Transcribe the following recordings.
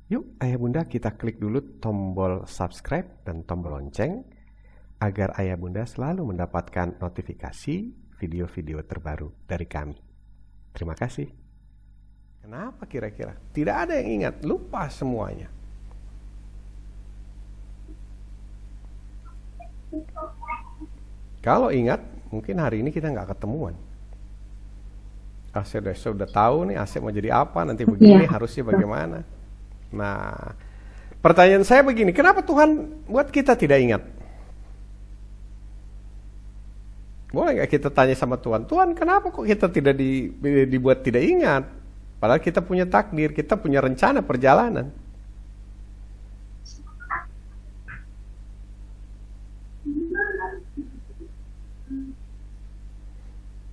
Yuk, ayah bunda kita klik dulu tombol subscribe dan tombol lonceng agar ayah bunda selalu mendapatkan notifikasi video-video terbaru dari kami. Terima kasih. Kenapa kira-kira? Tidak ada yang ingat, lupa semuanya. Kalau ingat, mungkin hari ini kita nggak ketemuan. Asep sudah tahu nih Asep mau jadi apa, nanti begini, harusnya bagaimana. Nah, pertanyaan saya begini, kenapa Tuhan buat kita tidak ingat? Boleh nggak kita tanya sama Tuhan, Tuhan kenapa kok kita tidak dibuat tidak ingat? Padahal kita punya takdir, kita punya rencana perjalanan.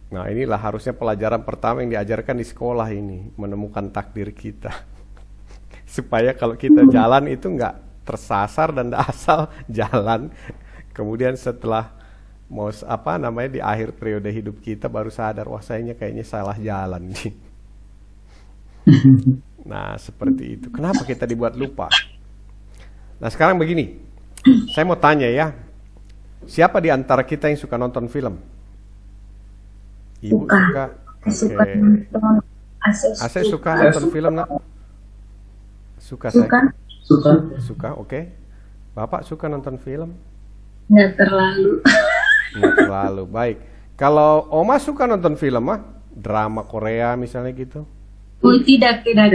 Nah, inilah harusnya pelajaran pertama yang diajarkan di sekolah ini, menemukan takdir kita. Supaya kalau kita jalan itu nggak tersasar dan asal jalan. Kemudian setelah mau di akhir periode hidup kita baru sadar, wah kayaknya salah jalan nih. Nah, seperti itu. Kenapa kita dibuat lupa? Nah, sekarang begini. Saya mau tanya ya. Siapa di antara kita yang suka nonton film? Ibu suka. Oke. Asep suka nonton film, nak? Suka saya. Suka, oke. Bapak suka nonton film? Nggak terlalu. Nggak terlalu, baik. Kalau Oma suka nonton film, mah? Drama Korea misalnya gitu? Oh, tidak. Kita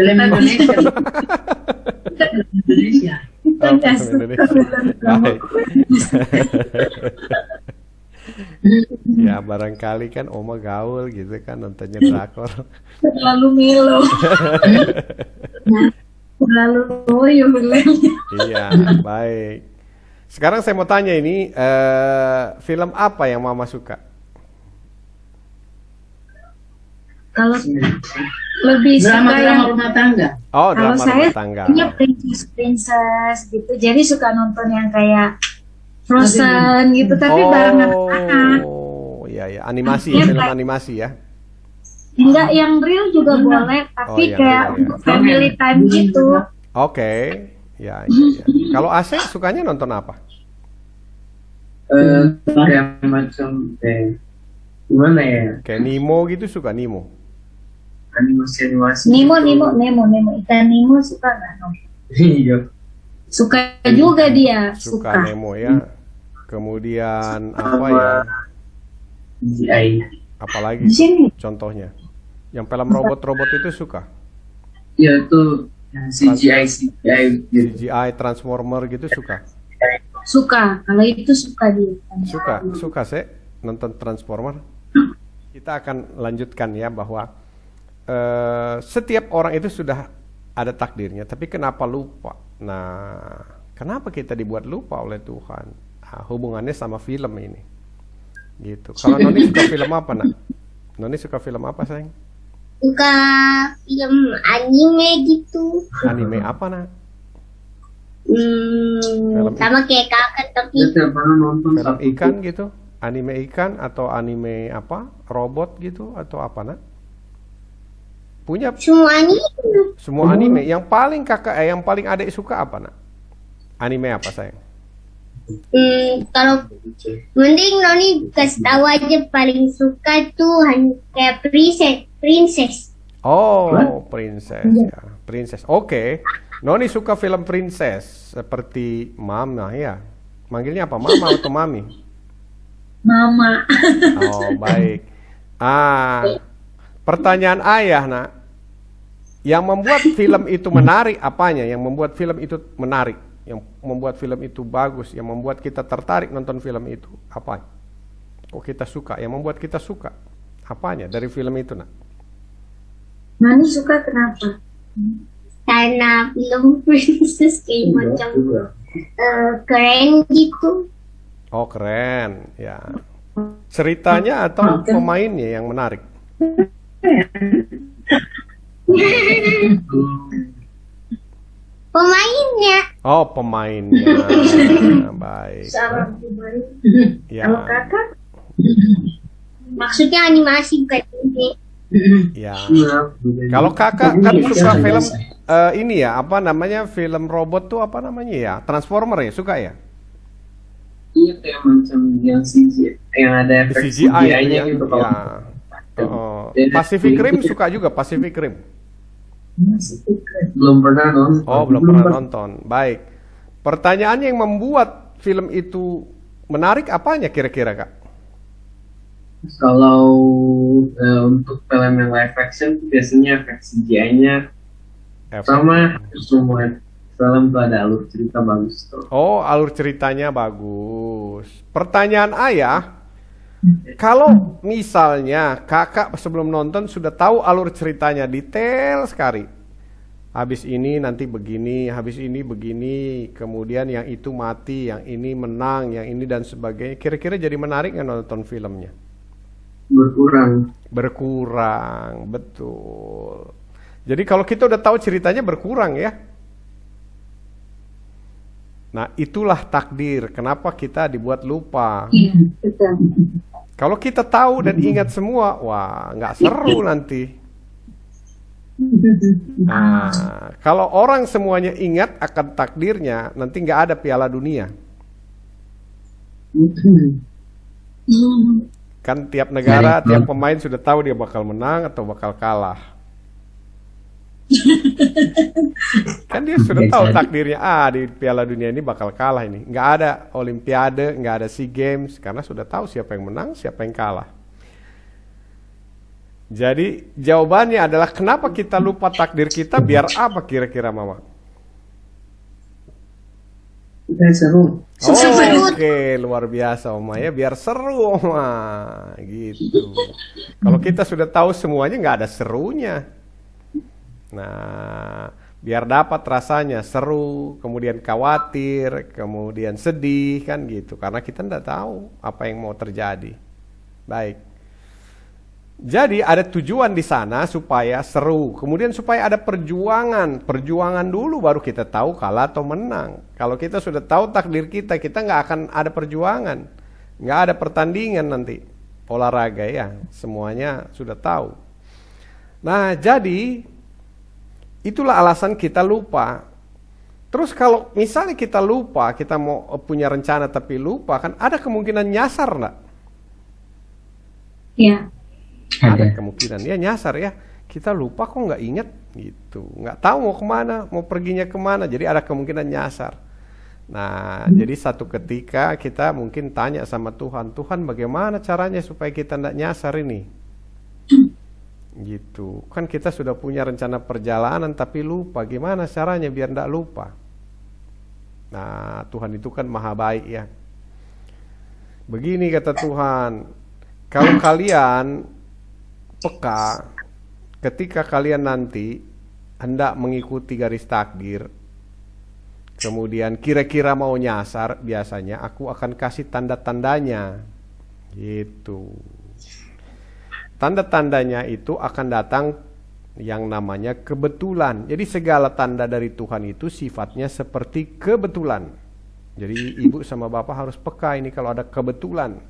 Indonesia. Baik. Ya barangkali kan Oma gaul gitu kan nontonnya drakor. terlalu melo. Terlalu loyo. Iya, baik. Sekarang saya mau tanya ini, film apa yang Mama suka? Kalau lebih suka Drama yang rumah tangga. Oh, kalau drama saya rumah tangga. punya princess gitu. Jadi suka nonton yang kayak Frozen gitu, tapi bareng anak-anak. Oh, iya ya, animasi, Ya, film kayak- animasi ya. Enggak, yang real juga boleh, tapi yang kayak real, untuk family time gitu. Oke, ya. Kalau Asep sukanya nonton apa? Kayak macam gimana ya, Kayak Nemo gitu, suka Nemo. animasi Nemo, ikan Nemo suka nggak? No? iya, Suka juga dia, Suka suka. Nemo ya. Kemudian apa ya? CGI, Apalagi Di sini contohnya? Yang film robot-robot itu suka? ya itu yang CGI gitu. CGI, Transformer gitu suka? suka. Kalau itu suka dia. Suka sih nonton Transformer. Kita akan lanjutkan ya bahwa setiap orang itu sudah ada takdirnya, tapi kenapa lupa? Nah, kenapa kita dibuat lupa oleh Tuhan? Nah, hubungannya sama film ini. Gitu. Kalau Noni suka film apa, nak? Noni suka film apa, sayang? Suka film anime gitu. Anime apa, nak? Film Sama kayak kakak tapi Kita pernah nonton Film satu ikan gitu? Anime ikan atau anime apa? Robot gitu atau apa, nak? Punya semuanya semua anime. Yang paling yang paling adik suka apa, nak? Anime apa, sayang? kalau mending Noni kasih tahu aja paling suka tuh kayak princess. Oh, princess ya. Princess. Oke. Noni suka film princess seperti Mama ya. Manggilnya apa? Mama atau Mami? Mama. Oh, baik. Pertanyaan ayah, nak. Yang membuat film itu menarik apanya? Yang membuat film itu menarik, yang membuat film itu bagus, yang membuat kita tertarik nonton film itu apa? Kok kita suka? Yang membuat kita suka apanya dari film itu, nak? Nani suka kenapa? Karena film princess kayak macam keren gitu. Oh, keren ya. Ceritanya atau pemainnya yang menarik? Pemainnya Oh, pemainnya. Baik. Seorang pribadi. Ya, Kalau kakak? maksudnya animasi bukan ini. ya. Iya, Kalau kakak kan suka film ini ya, apa namanya, film robot tuh apa namanya ya? Transformer ya, suka ya? Iya kayak macam yang CGI, yang ada efek CGI CGI-nya ya. gitu Ya. Pacific Rim suka juga, Pacific Rim. Belum pernah nonton. Oh, belum pernah nonton. Baik. Pertanyaannya yang membuat film itu menarik apanya kira-kira, Kak? Kalau untuk film yang live action biasanya efek CGI-nya sama semua film tuh ada alur cerita bagus tuh. Oh, alur ceritanya bagus. Pertanyaan ayah, kalau misalnya kakak sebelum nonton sudah tahu alur ceritanya detail sekali. Habis ini nanti begini, habis ini begini, kemudian yang itu mati, yang ini menang, yang ini dan sebagainya. Kira-kira jadi menarik nggak nonton filmnya? Berkurang. Berkurang, betul. Jadi kalau kita udah tahu ceritanya berkurang ya. Nah, itulah takdir. Kenapa kita dibuat lupa? Iya, betul. Kalau kita tahu dan ingat semua, wah, nggak seru nanti. Nah, kalau orang semuanya ingat akan takdirnya, nanti nggak ada Piala Dunia. Kan tiap negara, tiap pemain sudah tahu dia bakal menang atau bakal kalah. Kan dia sudah tahu takdirnya, di Piala Dunia ini bakal kalah ini. Nggak ada Olimpiade, nggak ada SEA Games, karena sudah tahu siapa yang menang, siapa yang kalah. Jadi jawabannya adalah kenapa kita lupa takdir kita, biar apa kira-kira Mama? Biar seru. Oke, luar biasa Oma ya, biar seru Oma, gitu. Kalau kita sudah tahu semuanya nggak ada serunya. Nah, biar dapat rasanya seru, kemudian khawatir, kemudian sedih kan gitu, karena kita nggak tahu apa yang mau terjadi. Baik. Jadi ada tujuan di sana supaya seru, kemudian supaya ada perjuangan dulu baru kita tahu kalah atau menang. Kalau kita sudah tahu takdir kita nggak akan ada perjuangan, nggak ada pertandingan nanti olahraga ya, semuanya sudah tahu. Nah, jadi itulah alasan kita lupa. Terus kalau misalnya kita lupa, kita mau punya rencana tapi lupa, kan ada kemungkinan nyasar enggak? Iya. Ada kemungkinan ya nyasar ya. Kita lupa kok nggak inget gitu, nggak tahu mau kemana, mau perginya kemana. Jadi ada kemungkinan nyasar. Nah, jadi satu ketika kita mungkin tanya sama Tuhan, Tuhan bagaimana caranya supaya kita nggak nyasar ini? Gitu. Kan kita sudah punya rencana perjalanan tapi lupa, gimana caranya biar nggak lupa? Nah, Tuhan itu kan maha baik ya. Begini kata Tuhan, kalau kalian peka, ketika kalian nanti hendak mengikuti garis takdir, kemudian kira-kira mau nyasar, biasanya aku akan kasih tanda-tandanya. Gitu. Tanda-tandanya itu akan datang yang namanya kebetulan. Jadi segala tanda dari Tuhan itu sifatnya seperti kebetulan. Jadi ibu sama bapak harus peka ini kalau ada kebetulan.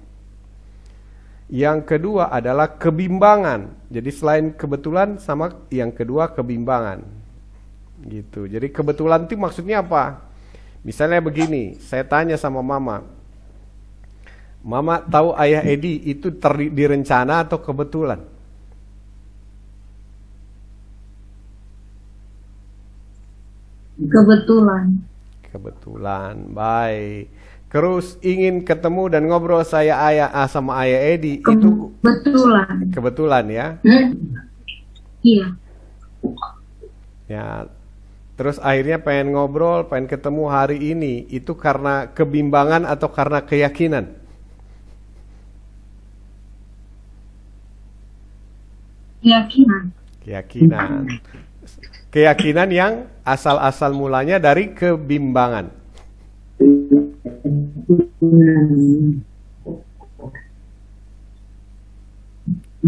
Yang kedua adalah kebimbangan. Jadi selain kebetulan sama yang kedua kebimbangan. Gitu. Jadi kebetulan itu maksudnya apa? Misalnya begini, saya tanya sama mama. Mama tahu ayah Edi itu direncana atau kebetulan? Kebetulan. Kebetulan, baik. Terus ingin ketemu dan ngobrol sama ayah Edi itu Kebetulan. kebetulan ya? Iya. Ya. Terus akhirnya pengen ngobrol, pengen ketemu hari ini, itu karena kebimbangan atau karena keyakinan? Keyakinan. Keyakinan. Keyakinan yang asal-asal mulanya dari kebimbangan.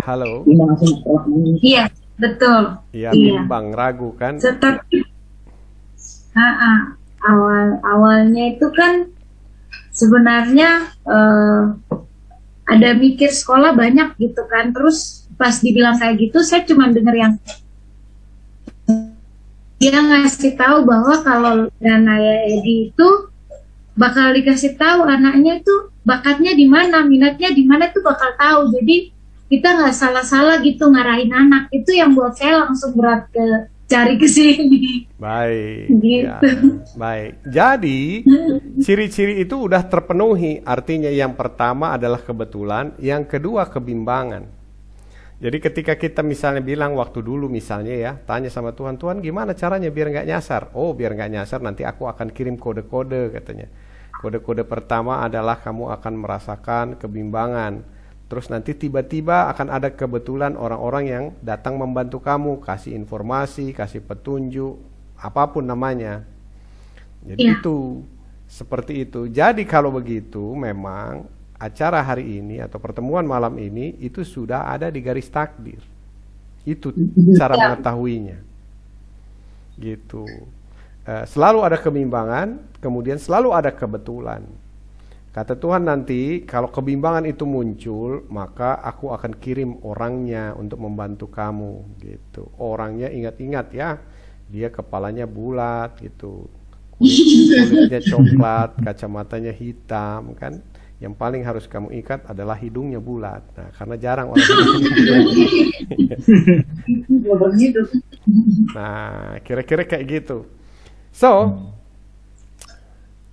Halo? Iya, betul. Iya, Iya. bimbang, ragu kan? Tetapi awalnya itu kan sebenarnya ada mikir sekolah banyak gitu kan. Terus pas dibilang kayak gitu, saya cuma denger yang dia ngasih tahu bahwa kalau dan Ayah Edi itu bakal dikasih tahu anaknya tuh bakatnya di mana, minatnya di mana tuh bakal tahu. Jadi kita nggak salah-salah gitu ngarahin anak. Itu yang buat saya langsung berat cari ke sini. Baik. Gitu. Ya, baik. Jadi ciri-ciri itu udah terpenuhi. Artinya yang pertama adalah kebetulan, yang kedua kebimbangan. Jadi ketika kita misalnya bilang waktu dulu misalnya ya, tanya sama Tuhan, Tuhan gimana caranya biar nggak nyasar? Oh biar nggak nyasar nanti aku akan kirim kode-kode katanya. Kode-kode pertama adalah kamu akan merasakan kebimbangan. Terus nanti tiba-tiba akan ada kebetulan orang-orang yang datang membantu kamu, kasih informasi, kasih petunjuk, apapun namanya. Jadi itu, seperti itu. Jadi kalau begitu memang acara hari ini atau pertemuan malam ini itu sudah ada di garis takdir. Itu cara mengetahuinya. Gitu. Selalu ada kebimbangan, kemudian selalu ada kebetulan. Kata Tuhan nanti kalau kebimbangan itu muncul, maka aku akan kirim orangnya untuk membantu kamu gitu. Orangnya ingat-ingat ya, dia kepalanya bulat gitu. Kulitnya coklat, kacamatanya hitam kan. Yang paling harus kamu ikat adalah hidungnya bulat. Nah, karena jarang orang bulat. Nah, kira-kira kayak gitu. So,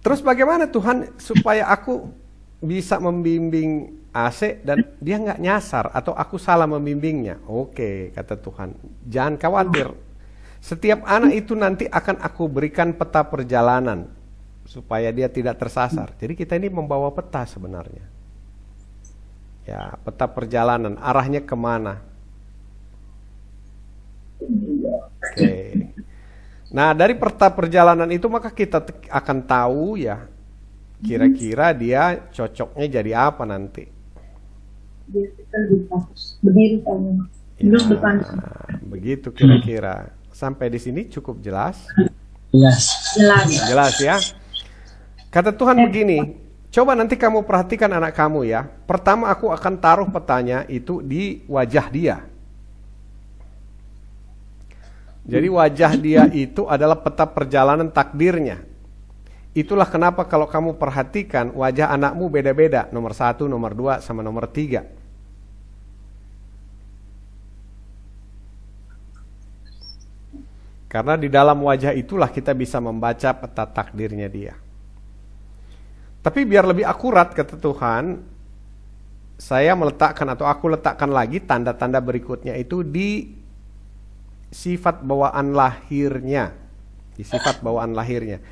terus bagaimana Tuhan supaya aku bisa membimbing AC dan dia nggak nyasar atau aku salah membimbingnya? Oke, kata Tuhan, jangan khawatir. Setiap anak itu nanti akan aku berikan peta perjalanan supaya dia tidak tersasar. Jadi kita ini membawa peta sebenarnya. Ya, peta perjalanan, arahnya kemana. Oke. Nah, dari peta perjalanan itu maka kita akan tahu ya, kira-kira dia cocoknya jadi apa nanti. Begitu kira-kira. Sampai di sini cukup jelas? Jelas ya. Kata Tuhan begini, coba nanti kamu perhatikan anak kamu ya. Pertama aku akan taruh petanya itu di wajah dia. Jadi wajah dia itu adalah peta perjalanan takdirnya. Itulah kenapa kalau kamu perhatikan wajah anakmu beda-beda. Nomor 1, nomor 2, sama nomor 3. Karena di dalam wajah itulah kita bisa membaca peta takdirnya dia. Tapi biar lebih akurat kata Tuhan, saya meletakkan atau aku letakkan lagi tanda-tanda berikutnya itu di sifat bawaan lahirnya. Di sifat bawaan lahirnya.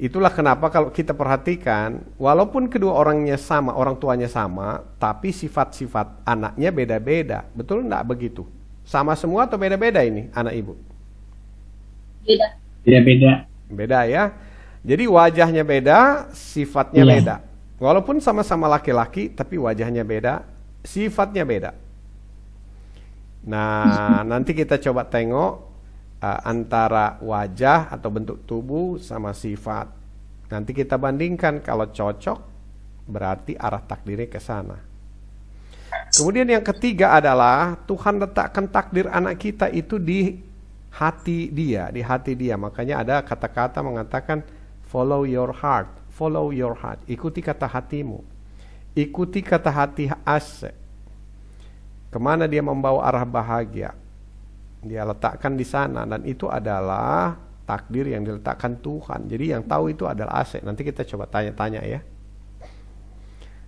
Itulah kenapa kalau kita perhatikan, walaupun kedua orangnya sama, orang tuanya sama, tapi sifat-sifat anaknya beda-beda. Betul enggak begitu? Sama semua atau beda-beda ini anak ibu? Beda-beda. Beda ya. Jadi wajahnya beda, sifatnya beda. Walaupun sama-sama laki-laki, tapi wajahnya beda, sifatnya beda. Nah, nanti kita coba tengok antara wajah atau bentuk tubuh sama sifat. Nanti kita bandingkan, kalau cocok, berarti arah takdirnya ke sana. Kemudian yang ketiga adalah Tuhan letakkan takdir anak kita itu di hati dia, di hati dia. Makanya ada kata-kata mengatakan follow your heart, follow your heart. Ikuti kata hatimu. Ikuti kata hati Ase. Kemana dia membawa arah bahagia. Dia letakkan di sana dan itu adalah takdir yang diletakkan Tuhan. Jadi yang tahu itu adalah Ase. Nanti kita coba tanya-tanya ya.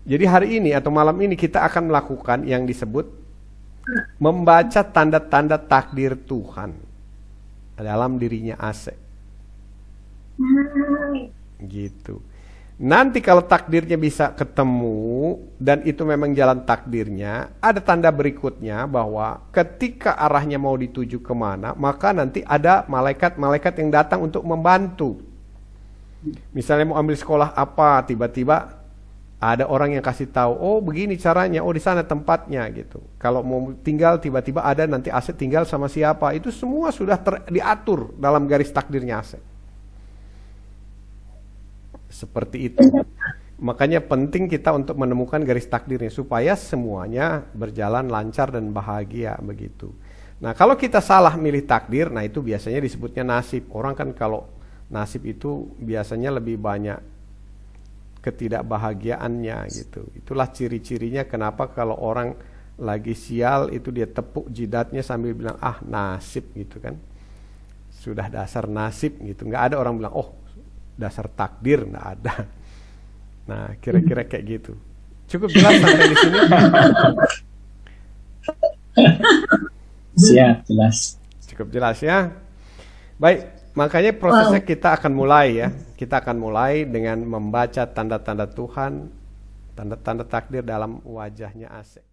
Jadi hari ini atau malam ini kita akan melakukan yang disebut membaca tanda-tanda takdir Tuhan dalam dirinya Ase. Gitu. Nanti kalau takdirnya bisa ketemu dan itu memang jalan takdirnya, ada tanda berikutnya bahwa ketika arahnya mau dituju kemana, maka nanti ada malaikat-malaikat yang datang untuk membantu. Misalnya mau ambil sekolah apa, tiba-tiba ada orang yang kasih tahu, oh begini caranya, oh di sana tempatnya gitu. Kalau mau tinggal tiba-tiba ada nanti Ase tinggal sama siapa, itu semua sudah diatur dalam garis takdirnya Ase. Seperti itu. Makanya penting kita untuk menemukan garis takdirnya supaya semuanya berjalan lancar dan bahagia begitu. Nah, kalau kita salah milih takdir, nah itu biasanya disebutnya nasib. Orang kan kalau nasib itu biasanya lebih banyak ketidakbahagiaannya gitu. Itulah ciri-cirinya kenapa kalau orang lagi sial itu dia tepuk jidatnya sambil bilang ah nasib gitu kan. Sudah dasar nasib gitu. Nggak ada orang bilang oh dasar takdir, nggak ada. Nah, kira-kira kayak gitu. Cukup jelas sampai di sini. Siap, jelas. Cukup jelas ya. Baik, makanya prosesnya kita akan mulai ya. Kita akan mulai dengan membaca tanda-tanda Tuhan, tanda-tanda takdir dalam wajahnya Asep.